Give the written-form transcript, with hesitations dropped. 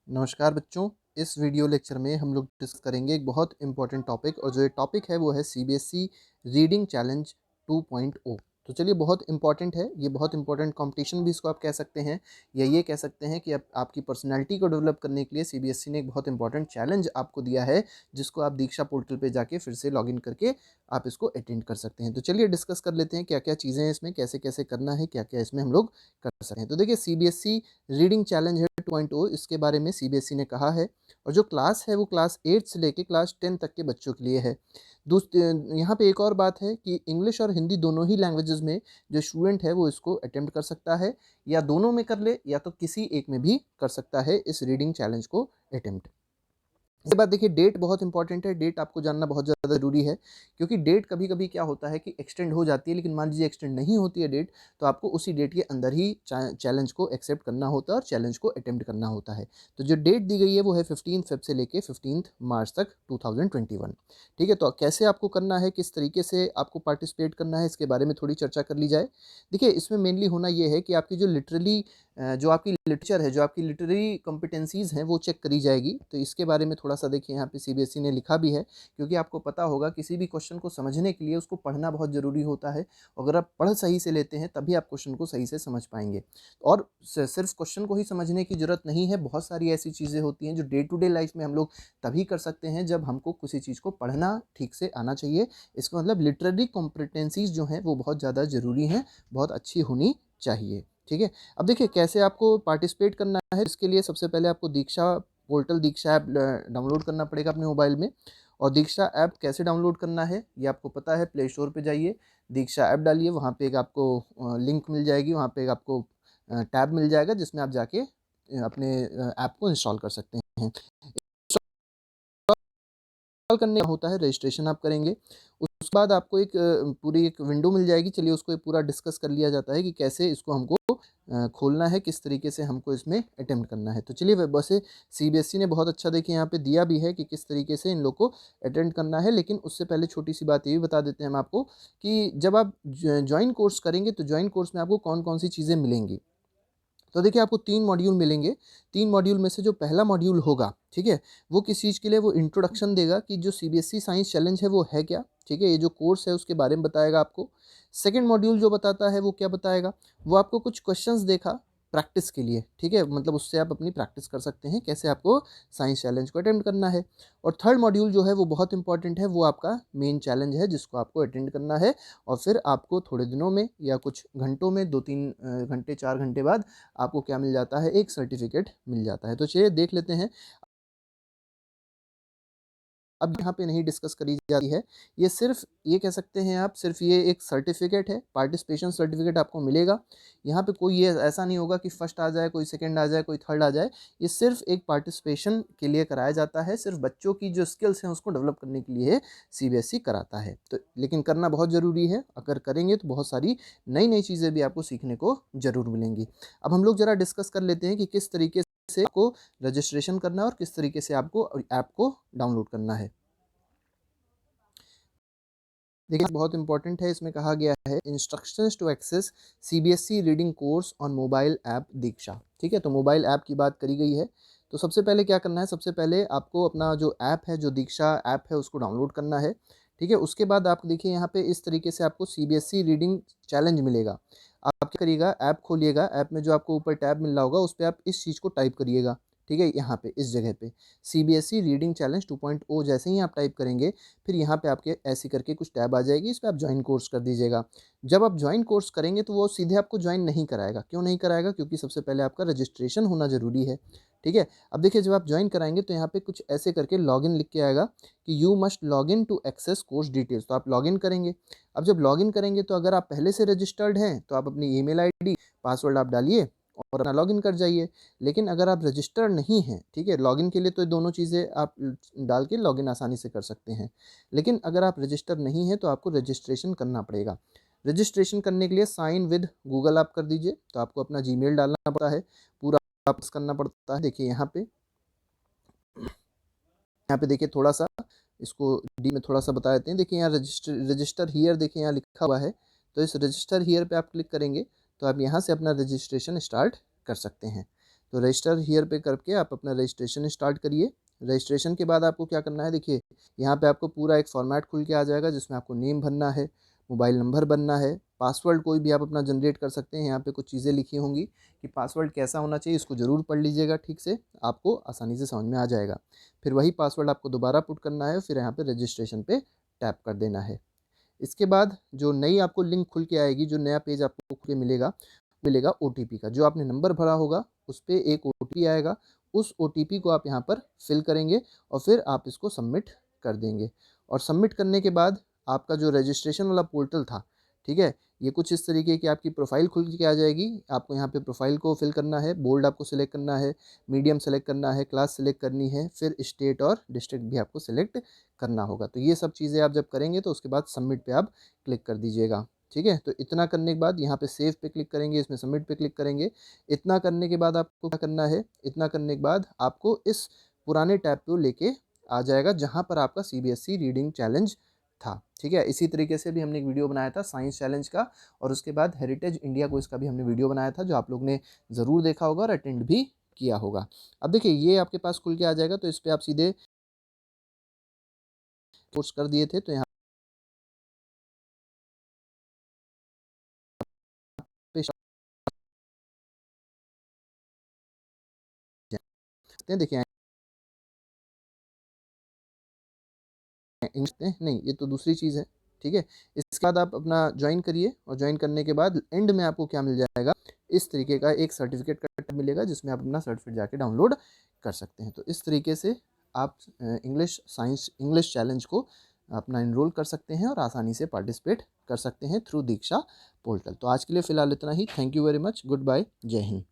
नमस्कार बच्चों। इस वीडियो लेक्चर में हम लोग डिस्कस करेंगे एक बहुत इंपॉर्टेंट टॉपिक, और जो ये टॉपिक है वो है सीबीएसई रीडिंग चैलेंज 2.0। तो चलिए, बहुत इंपॉर्टेंट है ये, बहुत इंपॉर्टेंट कंपटीशन भी इसको आप कह सकते हैं, या ये कह सकते हैं कि आपकी पर्सनैलिटी को डेवलप करने के लिए सीबीएसई ने एक बहुत इंपॉर्टेंट चैलेंज आपको दिया है, जिसको आप दीक्षा पोर्टल पे जाके फिर से लॉगिन करके आप इसको अटेंड कर सकते हैं। तो चलिए डिस्कस कर लेते हैं क्या क्या चीज़ें हैं इसमें, कैसे कैसे करना है, क्या क्या इसमें हम लोग कर सकते हैं। तो देखिए, सीबीएसई रीडिंग चैलेंज है 2.0, इसके बारे में सीबीएसई ने कहा है, और जो क्लास है वो क्लास 8 से लेके क्लास 10 तक के बच्चों के लिए है। यहाँ पे एक और बात है कि इंग्लिश और हिंदी दोनों ही लैंग्वेजेस में जो स्टूडेंट है वो इसको अटेम्प्ट कर सकता है, या दोनों में कर ले या तो किसी एक में भी कर सकता है इस रीडिंग चैलेंज को अटेम्प्ट। इसके बाद देखिए, डेट बहुत इंपॉर्टेंट है। डेट आपको जानना बहुत ज़्यादा ज़रूरी है, क्योंकि डेट कभी कभी क्या होता है कि एक्सटेंड हो जाती है, लेकिन मान लीजिए एक्सटेंड नहीं होती है डेट, तो आपको उसी डेट के अंदर ही चैलेंज को एक्सेप्ट करना होता है और चैलेंज को अटेम्प्ट करना होता है। तो जो डेट दी गई है वो है 15 फेब से लेके 15 मार्च तक 2021। ठीक है, तो कैसे आपको करना है, किस तरीके से आपको पार्टिसिपेट करना है, इसके बारे में थोड़ी चर्चा कर ली जाए। देखिए, इसमें मेनली होना ये है कि आपकी जो लिटरली जो आपकी लिटरेचर है, जो आपकी लिटरेरी कॉम्पिटेंसीज़ हैं, वो चेक करी जाएगी। तो इसके बारे में थोड़ा-सा देखिए, यहाँ पे सीबीएसई ने लिखा भी है, क्योंकि आपको पता होगा किसी भी क्वेश्चन को समझने के लिए उसको पढ़ना बहुत ज़रूरी होता है। अगर आप पढ़ सही से लेते हैं तभी आप क्वेश्चन को सही से समझ पाएँगे। और सिर्फ क्वेश्चन को ही समझने की ज़रूरत नहीं है, बहुत सारी ऐसी चीज़ें होती हैं जो डे टू डे लाइफ में हम लोग तभी कर सकते हैं जब हमको किसी चीज़ को पढ़ना ठीक से आना चाहिए। इसका मतलब लिटरेरी कॉम्पिटेंसीज़ जो हैं वो बहुत ज़्यादा ज़रूरी हैं, बहुत अच्छी होनी चाहिए। ठीक है। अब देखिए, कैसे आपको पार्टिसिपेट करना है। इसके लिए सबसे पहले आपको दीक्षा पोर्टल, दीक्षा ऐप डाउनलोड करना पड़ेगा अपने मोबाइल में। और दीक्षा ऐप कैसे डाउनलोड करना है ये आपको पता है। प्ले स्टोर पे जाइए, दीक्षा ऐप डालिए, वहाँ पे एक आपको लिंक मिल जाएगी, वहाँ पे एक आपको टैब मिल जाएगा, जिसमें आप जाके अपने ऐप को इंस्टॉल कर सकते हैं। इंस्टॉल करने का होता है, रजिस्ट्रेशन आप करेंगे। उसके बाद आपको एक पूरी एक विंडो मिल जाएगी। चलिए, उसको एक पूरा डिस्कस कर लिया जाता है कि कैसे इसको हमको खोलना है, किस तरीके से हमको इसमें अटेम्प्ट करना है। तो चलिए, वैसे सीबीएसई ने बहुत अच्छा देखिए यहाँ पे दिया भी है कि किस तरीके से इन लोग को अटेम्प्ट करना है। लेकिन उससे पहले छोटी सी बात ये भी बता देते हैं हम आपको कि जब आप ज्वाइन कोर्स करेंगे तो ज्वाइन कोर्स में आपको कौन कौन सी चीज़ें मिलेंगी। तो देखिए, आपको 3 मॉड्यूल मिलेंगे। 3 मॉड्यूल में से जो पहला मॉड्यूल होगा, ठीक है, वो किस चीज़ के लिए, वो इंट्रोडक्शन देगा कि जो सीबीएसई साइंस चैलेंज है वो है क्या, ठीक है, ये जो कोर्स है उसके बारे में बताएगा आपको। सेकंड मॉड्यूल जो बताता है वो क्या बताएगा, वो आपको कुछ क्वेश्चंस देखा प्रैक्टिस के लिए, ठीक है, मतलब उससे आप अपनी प्रैक्टिस कर सकते हैं कैसे आपको साइंस चैलेंज को अटेम्प्ट करना है। और थर्ड मॉड्यूल जो है वो बहुत इंपॉर्टेंट है, वो आपका मेन चैलेंज है जिसको आपको अटेंड करना है। और फिर आपको थोड़े दिनों में या कुछ घंटों में, 2-3 घंटे 4 घंटे बाद आपको क्या मिल जाता है, एक सर्टिफिकेट मिल जाता है। तो चलिए देख लेते हैं। अब यहाँ पे नहीं डिस्कस करी जाती है, ये सिर्फ, ये कह सकते हैं आप, सिर्फ ये एक सर्टिफिकेट है, पार्टिसिपेशन सर्टिफिकेट आपको मिलेगा। यहाँ पे कोई ये ऐसा नहीं होगा कि फर्स्ट आ जाए, कोई सेकंड आ जाए, कोई थर्ड आ जाए। ये सिर्फ एक पार्टिसिपेशन के लिए कराया जाता है, सिर्फ बच्चों की जो स्किल्स हैं उसको डेवलप करने के लिए सीबीएसई कराता है। तो लेकिन करना बहुत ज़रूरी है, अगर करेंगे तो बहुत सारी नई नई चीज़ें भी आपको सीखने को ज़रूर मिलेंगी। अब हम लोग ज़रा डिस्कस कर लेते हैं कि किस तरीके से आपको रजिस्ट्रेशन करना है और किस तरीके से आपको ऐप को डाउनलोड करना है। देखिए, बहुत इंपॉर्टेंट है, इसमें कहा गया है instructions to access CBSE reading course on mobile app Diksha. ठीक है, तो मोबाइल ऐप की बात करी गई है। तो सबसे पहले क्या करना है, सबसे पहले आपको अपना जो ऐप है, जो दीक्षा ऐप है, उसको डाउनलोड करना है। ठीक है, उसके बाद आप देखिए यहाँ पे इस तरीके से आपको सीबीएसई रीडिंग चैलेंज मिलेगा। आप क्या करिएगा, ऐप खोलिएगा, ऐप में जो आपको ऊपर टैब मिल रहा होगा उस पर आप इस चीज़ को टाइप करिएगा। ठीक है, यहाँ पे इस जगह पे सीबीएसई रीडिंग चैलेंज 2.0 जैसे ही आप टाइप करेंगे, फिर यहाँ पे आपके ऐसी करके कुछ टैब आ जाएगी, इस पर आप ज्वाइन कोर्स कर दीजिएगा। जब आप ज्वाइन कोर्स करेंगे तो वो सीधे आपको ज्वाइन नहीं कराएगा। क्यों नहीं कराएगा, क्योंकि सबसे पहले आपका रजिस्ट्रेशन होना ज़रूरी है। ठीक है, अब देखिए, जब आप ज्वाइन कराएंगे तो यहाँ पे कुछ ऐसे करके लॉगिन लिख के आएगा कि you must log in to access course details. तो आप लॉगिन करेंगे। अब जब लॉगिन करेंगे तो अगर आप पहले से रजिस्टर्ड हैं तो आप अपनी ईमेल आईडी, पासवर्ड आप डालिए और अपना लॉगिन कर जाइए। लेकिन अगर आप रजिस्टर्ड नहीं हैं, ठीक है, लॉगिन के लिए तो ये दोनों चीज़ें आप डाल के लॉगिन आसानी से कर सकते हैं। लेकिन अगर आप रजिस्टर नहीं हैं तो आपको रजिस्ट्रेशन करना पड़ेगा। रजिस्ट्रेशन करने के लिए साइन विद गूगल आप कर दीजिए। तो आपको अपना जीमेल डालना पड़ता है, पूरा वापस करना पड़ता है। देखिए यहाँ पे देखिए, थोड़ा सा इसको डी में थोड़ा सा बता देते हैं। देखिए यहाँ रजिस्टर हियर, देखिए यहाँ लिखा हुआ है। तो इस रजिस्टर हियर पे आप क्लिक करेंगे तो आप यहाँ से अपना रजिस्ट्रेशन स्टार्ट कर सकते हैं। तो रजिस्टर हियर पे करके आप अपना रजिस्ट्रेशन स्टार्ट करिए। रजिस्ट्रेशन के बाद आपको क्या करना है, देखिए यहाँ पे आपको पूरा एक फॉर्मेट खुल के आ जाएगा जिसमें आपको नेम भरना है, मोबाइल नंबर भरना है, पासवर्ड कोई भी आप अपना जनरेट कर सकते हैं। यहाँ पे कुछ चीज़ें लिखी होंगी कि पासवर्ड कैसा होना चाहिए, इसको ज़रूर पढ़ लीजिएगा ठीक से, आपको आसानी से समझ में आ जाएगा। फिर वही पासवर्ड आपको दोबारा पुट करना है, फिर यहाँ पे रजिस्ट्रेशन पे टैप कर देना है। इसके बाद जो नई आपको लिंक खुल के आएगी, जो नया पेज आपको खुल के मिलेगा OTP का। जो आपने नंबर भरा होगा उस पर एक OTP आएगा, उस OTP को आप यहाँ पर फिल करेंगे और फिर आप इसको सबमिट कर देंगे। और सबमिट करने के बाद आपका जो रजिस्ट्रेशन वाला पोर्टल था, ठीक है, ये कुछ इस तरीके की आपकी प्रोफाइल खुल के आ जाएगी। आपको यहाँ पे प्रोफाइल को फिल करना है, बोल्ड आपको सिलेक्ट करना है, मीडियम सेलेक्ट करना है, क्लास सेलेक्ट करनी है, फिर स्टेट और डिस्ट्रिक्ट भी आपको सिलेक्ट करना होगा। तो ये सब चीज़ें आप जब करेंगे तो उसके बाद सबमिट पे आप क्लिक कर दीजिएगा। ठीक है, तो इतना करने के बाद यहाँ पे सेव पे क्लिक करेंगे, इसमें सबमिट पे क्लिक करेंगे। इतना करने के बाद आपको क्या करना है, इतना करने के बाद आपको इस पुराने टैब पे लेके आ जाएगा जहाँ पर आपका CBSE रीडिंग चैलेंज था। ठीक है, इसी तरीके से भी हमने एक वीडियो बनाया था साइंस चैलेंज का, और उसके बाद हेरिटेज इंडिया क्विज का भी हमने वीडियो बनाया था, जो आप लोग ने ज़रूर देखा होगा और अटेंड भी किया होगा। अब देखिए ये आपके पास खुल के आ जाएगा, तो इस पर आप सीधे कोर्स कर दिए थे तो यहाँ पे देखिए इंग्लिश नहीं, ये तो दूसरी चीज़ है। ठीक है, इसके बाद आप अपना ज्वाइन करिए, और ज्वाइन करने के बाद एंड में आपको क्या मिल जाएगा, इस तरीके का एक सर्टिफिकेट का टैब मिलेगा जिसमें आप अपना सर्टिफिकेट जाके डाउनलोड कर सकते हैं। तो इस तरीके से आप इंग्लिश चैलेंज को अपना इनरोल कर सकते हैं और आसानी से पार्टिसिपेट कर सकते हैं थ्रू दीक्षा पोर्टल। तो आज के लिए फ़िलहाल इतना ही। Thank you very much, goodbye, जय हिंद।